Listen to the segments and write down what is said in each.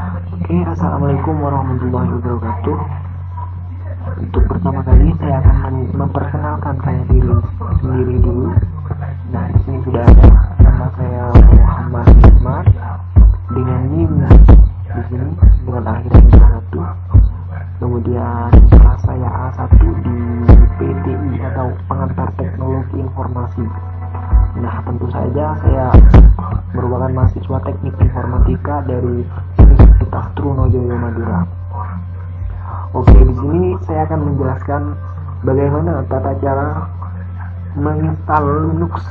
Oke, assalamualaikum warahmatullahi wabarakatuh. Untuk pertama kali saya akan memperkenalkan saya diri sendiri dulu. Nah, di sini sudah ada nama saya Muhammad Ismar dengan NIM di sini dengan akhir 1. Kemudian kelas saya A1 di PTI atau Pengantar Teknologi Informasi. Nah, tentu saja saya merupakan mahasiswa Teknik Informatika dari Universitas Trunojoyo Madura. Oke, di sini saya akan menjelaskan bagaimana tata cara menginstal Linux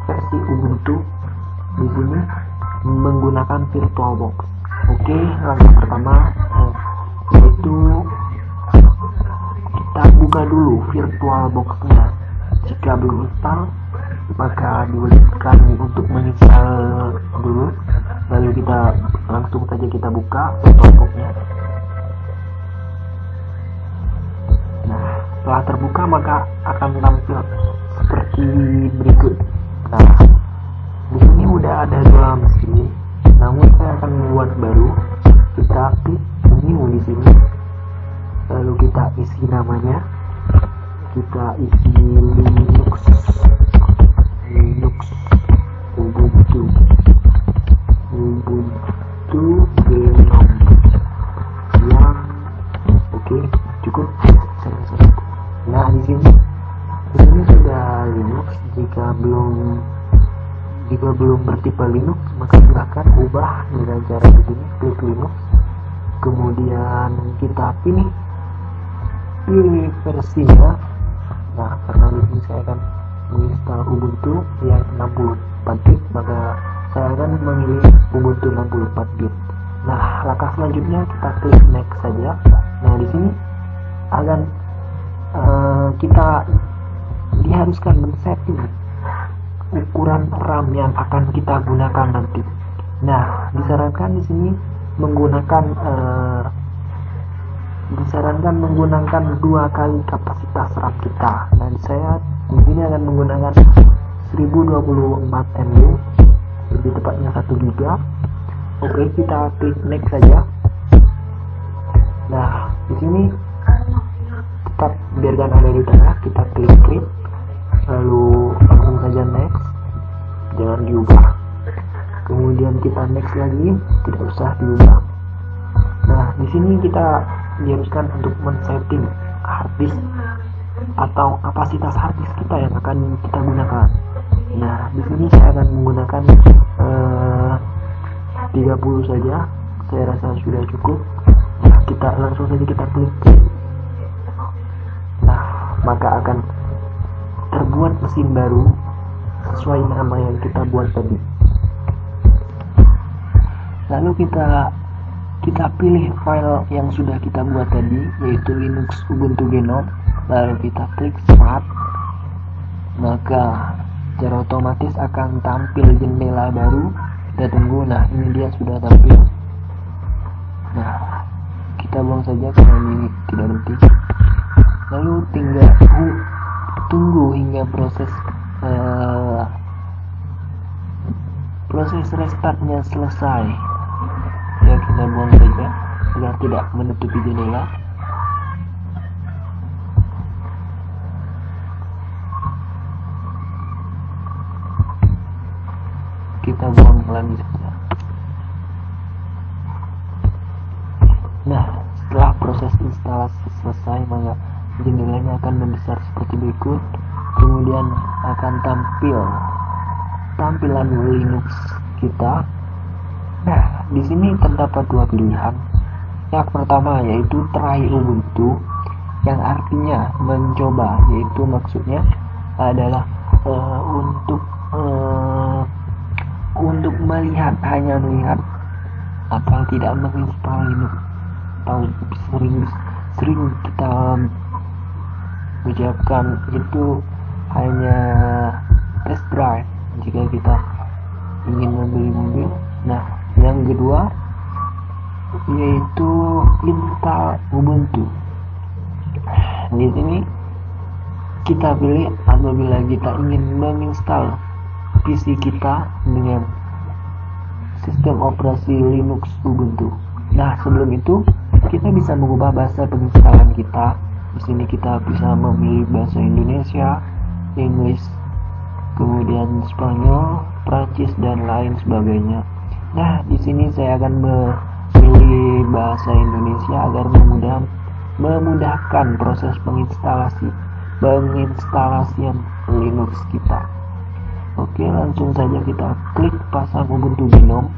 versi Ubuntu di sini menggunakan VirtualBox. Oke, langkah pertama yaitu kita buka dulu VirtualBox-nya. Jika belum install, maka diwajibkan untuk menginstal dulu. Lalu kita langsung saja kita buka VirtualBox-nya. Nah, setelah terbuka maka akan tampil seperti berikut. Nah, di sini udah ada 2 mesin, namun saya akan membuat baru. Kita klik new di sini, lalu kita isi namanya, kita isi Linux Ubuntu Genome yang oke, cukup. Nah, di sini sudah Linux. Jika belum bertipe Linux, maka silahkan ubah dengan cara begini, klik Linux, kemudian kita pilih versinya. Nah, karena di sini saya akan menginstal Ubuntu yang 64 bit, maka saya akan memilih Ubuntu 64 bit. Nah, langkah selanjutnya kita klik next saja. Nah, di sini akan kita diharuskan men-setting ukuran RAM yang akan kita gunakan nanti. Nah, disarankan di sini menggunakan 2 kali kapasitas RAM kita. Nah, saya di sini akan menggunakan 1024 MB, lebih tepatnya 1 GB. Oke, kita klik next saja. Nah, di sini tetap biarkan ada di tengah, kita klik lalu langsung saja next, jangan diubah. Kemudian kita next lagi, tidak usah diubah. Nah, di sini kita diharuskan untuk men-setting harddisk atau kapasitas harddisk kita yang akan kita gunakan. Nah, di sini saya akan menggunakan 30 saja. Saya rasa sudah cukup. Nah, kita langsung saja kita klik. Nah, maka akan terbuat mesin baru sesuai nama yang kita buat tadi. Lalu kita pilih file yang sudah kita buat tadi, yaitu Linux Ubuntu Genome. Lalu kita klik start, maka secara otomatis akan tampil jendela baru. Kita tunggu. Nah, ini dia sudah tampil. Nah, kita buang saja karena ini tidak penting. Lalu tinggal tunggu hingga proses restartnya selesai. Ya, kita buang saja agar tidak menutupi jendela. Kita buang lagi saja. Nah, setelah proses instalasi selesai, maka jendelanya akan membesar seperti berikut. Kemudian akan tampil tampilan Linux kita. Nah, di sini terdapat 2 pilihan. Yang pertama yaitu try Ubuntu, yang artinya mencoba, yaitu maksudnya adalah untuk melihat, hanya melihat atau tidak menginstal Linux, atau sering kita ucapkan itu hanya test drive jika kita ingin membeli mobil. Nah, yang kedua yaitu install Ubuntu. Di sini kita pilih apabila kita ingin menginstal PC kita dengan sistem operasi Linux Ubuntu. Nah, sebelum itu kita bisa mengubah bahasa penginstalan kita. Di sini kita bisa memilih bahasa Indonesia, Inggris, kemudian Spanyol, Prancis, dan lain sebagainya. Nah, di sini saya akan memilih bahasa Indonesia agar memudahkan proses penginstalasian Linux kita. Oke, langsung saja kita klik pasang Ubuntu Gnome.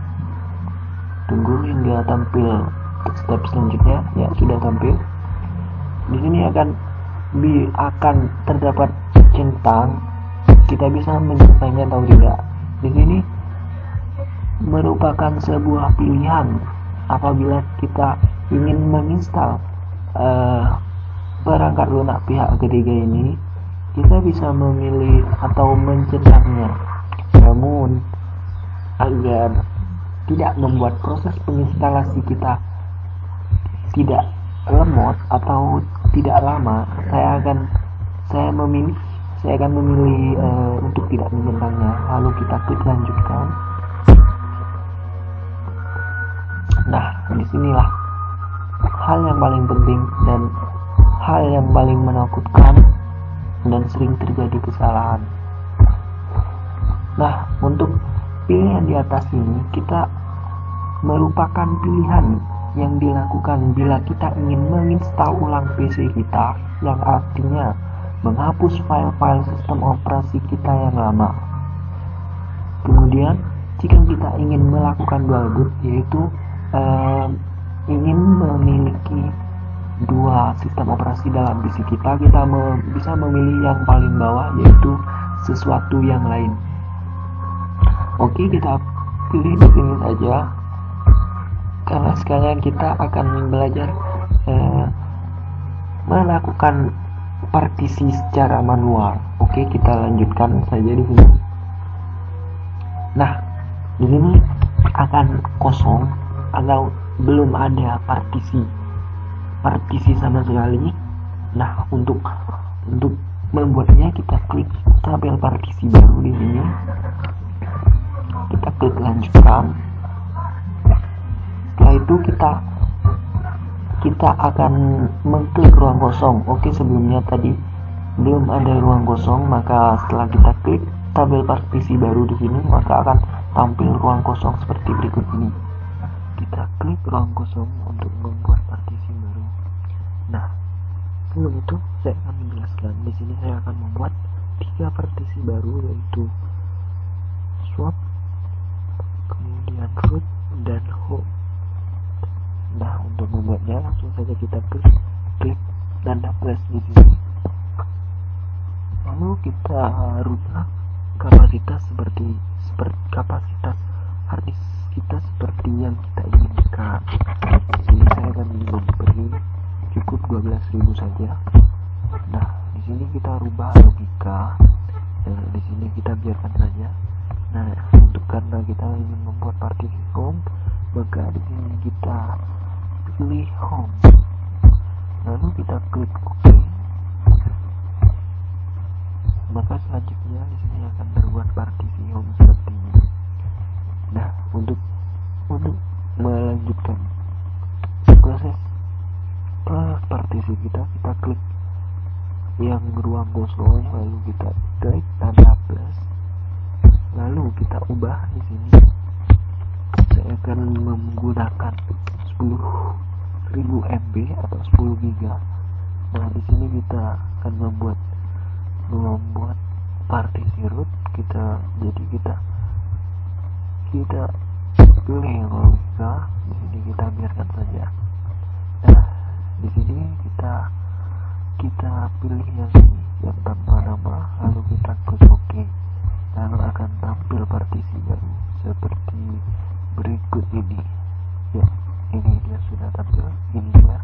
Tunggu hingga tampil step selanjutnya. Ya, sudah tampil. Di sini akan terdapat centang. Kita bisa mencentangnya atau tidak. Di sini merupakan sebuah pilihan apabila kita ingin menginstal perangkat lunak pihak ketiga ini. Kita bisa memilih atau mencentangnya. Namun agar tidak membuat proses penginstalasi kita tidak lemot atau tidak lama, saya akan memilih untuk tidak mencentangnya. Lalu kita klik lanjutkan. Nah, disinilah hal yang paling penting dan hal yang paling menakutkan dan sering terjadi kesalahan. Nah, untuk pilihan di atas ini kita merupakan pilihan yang dilakukan bila kita ingin menginstal ulang PC kita, yang artinya menghapus file-file sistem operasi kita yang lama. Kemudian jika kita ingin melakukan dual boot, yaitu ingin memiliki dua sistem operasi dalam PC kita bisa memilih yang paling bawah, yaitu sesuatu yang lain. Oke, kita pilih di sini saja karena sekalian kita akan belajar melakukan partisi secara manual. Oke, kita lanjutkan saja di sini. Nah, di sini akan kosong atau belum ada partisi sama sekali. Nah, untuk membuatnya kita klik tabel partisi baru di sini. Kita klik lanjutkan. Setelah itu kita akan mengklik ruang kosong. Oke, sebelumnya tadi belum ada ruang kosong, maka setelah kita klik tabel partisi baru di sini, maka akan tampil ruang kosong seperti berikut ini. Kita klik ruang kosong untuk membuat partisi baru. Nah, sebelum itu saya akan menjelaskan. Di sini saya akan membuat 3 partisi baru, yaitu swap, kemudian root, dan home. Nah, untuk membuatnya langsung saja kita klik tanda plus di sini. Lalu kita rubah kapasitas seperti kapasitas harddisk kita seperti yang kita inginkan. Di sini saya akan memberi cukup 12.000 saja. Nah, di sini kita rubah logika. Di sini kita biarkan saja. Nah, karena kita ingin membuat partisi home, maka di sini kita pilih home. Lalu kita klik OK. Maka selanjutnya di sini akan terbuat partisi home seperti ini. Nah, untuk melanjutkan proses partisi kita klik yang ruang kosong, lalu kita klik tanda plus, lalu kita ubah di sini. Saya akan menggunakan 10.000 MB atau 10 GB. Nah, di sini kita akan membuat partisi root. Kita pilih logika. Di sini kita biarkan saja. Nah, di sini kita pilih yang ini, yang tanpa nama, lalu kita klik OK. Lalu akan tampil partisi baru seperti berikut ini. Ya, ini dia sudah tampil. Ini dia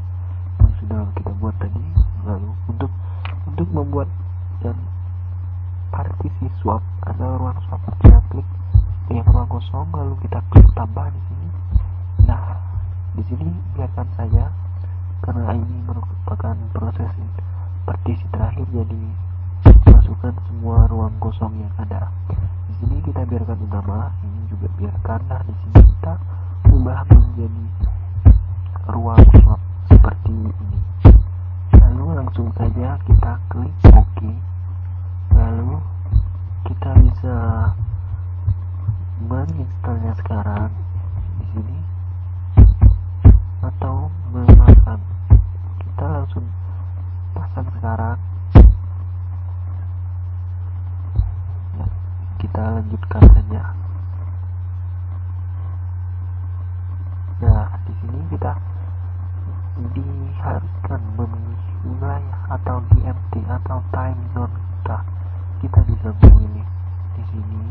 yang sudah kita buat tadi. Lalu untuk membuat dan partisi swap atau ruang swap, kita klik yang ruang kosong, lalu kita klik tambah di sini. Nah, di sini biarkan saja karena ini merupakan proses partisi terakhir, jadi masukkan semua ruang kosong yang ada. Di sini kita biarkan utama, ini juga biarkan. Nah, di sini kita ubah menjadi ruang seperti ini. Lalu langsung saja kita klik OK. Lalu kita bisa menginstalnya sekarang di sini atau memasang. Kita langsung pasang sekarang. Ya, kita lanjutkan saja. Nah, di sini kita diharuskan memilih wilayah atau GMT atau time zone kita. Kita bisa memilih di sini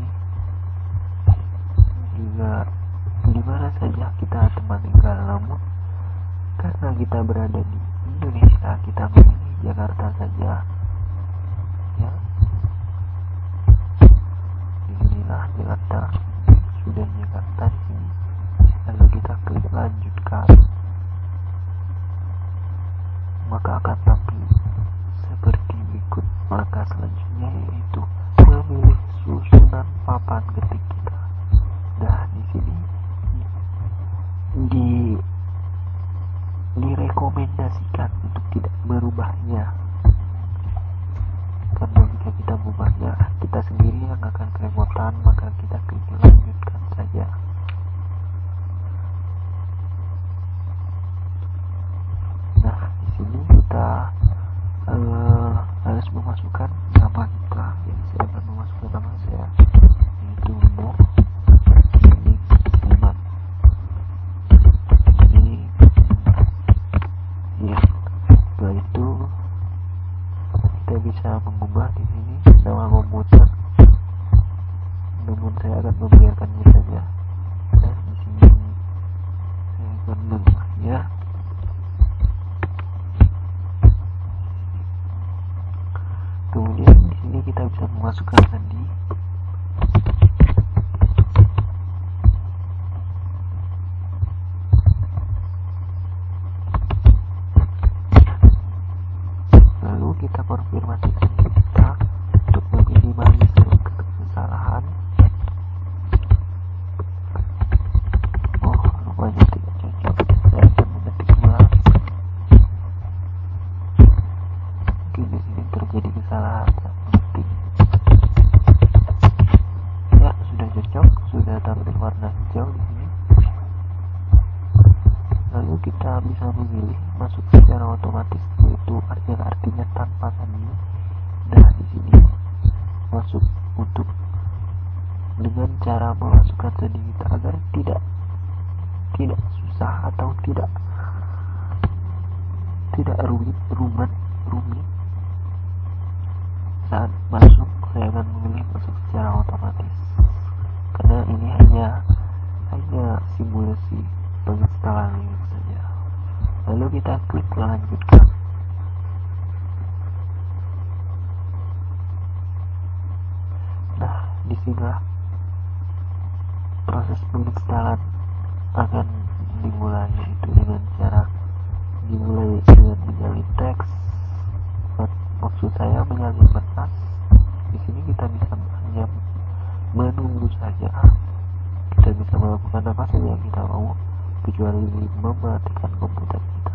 juga di mana saja kita teman tinggal, namun karena kita berada di Indonesia, kita memilih Jakarta saja. Ya, disinilah Jakarta, sudah Jakarta di sini. Lalu kita klik lanjutkan, maka akan tampil seperti berikut. Maka selanjutnya yaitu memilih susunan papan ketik kita. Nah, di sini direkomendasikan untuk tidak merubahnya, karena jika kita merubahnya kita sendiri yang akan kerepotan. Maka kita klik lanjutkan saja. Nah, di sini kita harus memasukkan nama kita. Jadi saya akan memasukkan nama saya, yaitu Nur ini Iman. Ini ya, setelah itu kita bisa mengubah di sini nama komputer, namun saya akan membiarkannya saja. Dan di sini saya akan mengubahnya. Kemudian di sini kita bisa memasukkan sandi. Lalu kita konfirmasi sandi kita untuk meminimalisir kesalahan. Oh, rupanya tidak cocok. Saya akan mengetik ulang. Mungkin di sini terjadi kesalahan saat mengetik. Ya, sudah cocok, sudah tampil warna hijau di sini. Lalu kita bisa memilih masuk secara otomatis, yaitu artinya tanpa sandi. Nah, di sini masuk untuk dengan cara memasukkan sandi kita agar tidak susah atau tidak rumit saat masuk. Saya akan memilih masuk secara otomatis karena ini hanya simulasi penginstalan ini saja. Lalu kita klik lanjutkan. Nah, disinilah proses penginstalan akan dimulai, yaitu dengan cara dimulai dengan menyalin teks. Maksud saya menyalin berkas. Di sini kita bisa hanya menunggu saja. Kita bisa melakukan apa saja yang kita mau, kecuali mematikan komputer kita.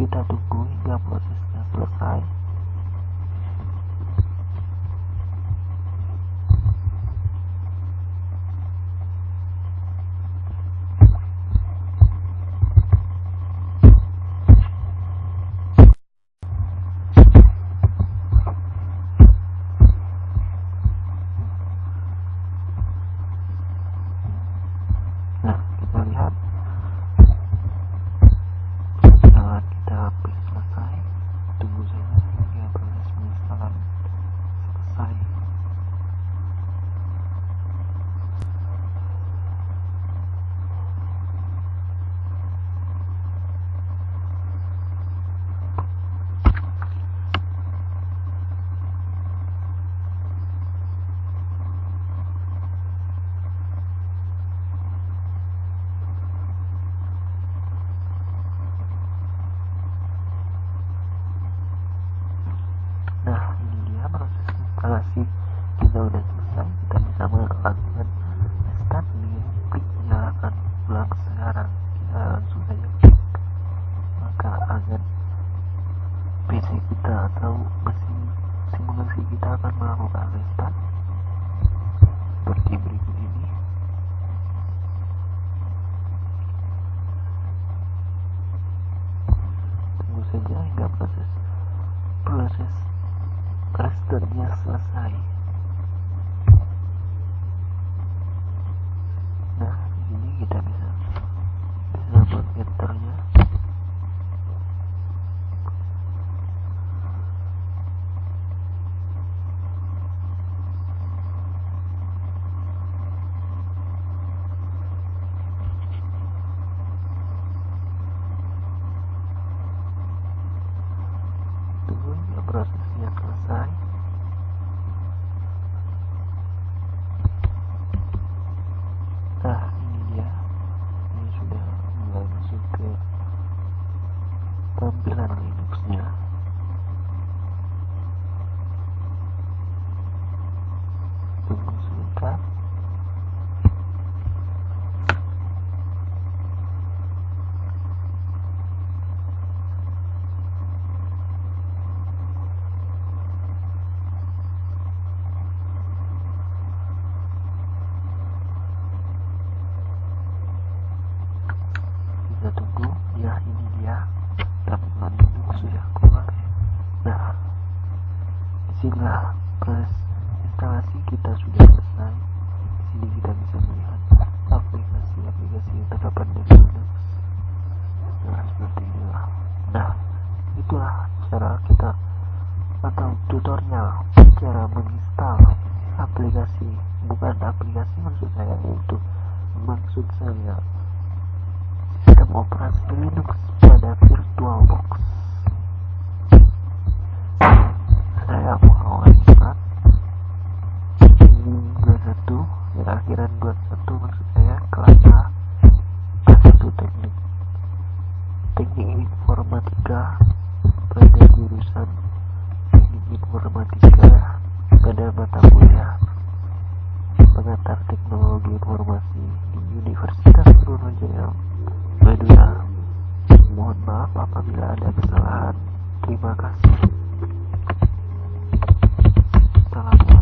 Kita tunggu hingga prosesnya selesai. Nah, kita lihat kita hampir selesai. Tunggu saja. instalasi kita udah selesai, kita bisa melakukan start nih, klik nyalakan ulang sekarang. Kita langsung saja klik, maka agar PC kita atau mesin simulasi kita akan melakukan restart seperti berikut ini. Tunggu saja hingga proses restartnya selesai. Nah, di sini kita bisa buat enternya. Tunggu hingga prosesnya selesai. Nah, ini dia, ini sudah mulai masuk ke tampilan Linuxnya. Tunggu sebentar. Kita tunggu, ya ini dia tampilan Linux sudah keluar. Nah, disinilah proses instalasi kita sudah selesai. Di sini kita bisa melihat aplikasi-aplikasi yang terdapat dari Linux. Nah, seperti inilah. Nah, itulah cara kita atau tutorial cara menginstal aplikasi, bukan aplikasi maksud saya, itu maksud saya sistem operasi Linux pada VirtualBox. Saya mau install Win 21 yang akhiran 21, maksud saya kelas A1 teknik informatika pada jurusan teknik informatika pada mata kuliah pengantar teknologi informasi di Universitas Sriwijaya Madura. Mohon maaf apabila ada kesalahan. Terima kasih. Assalamualaikum.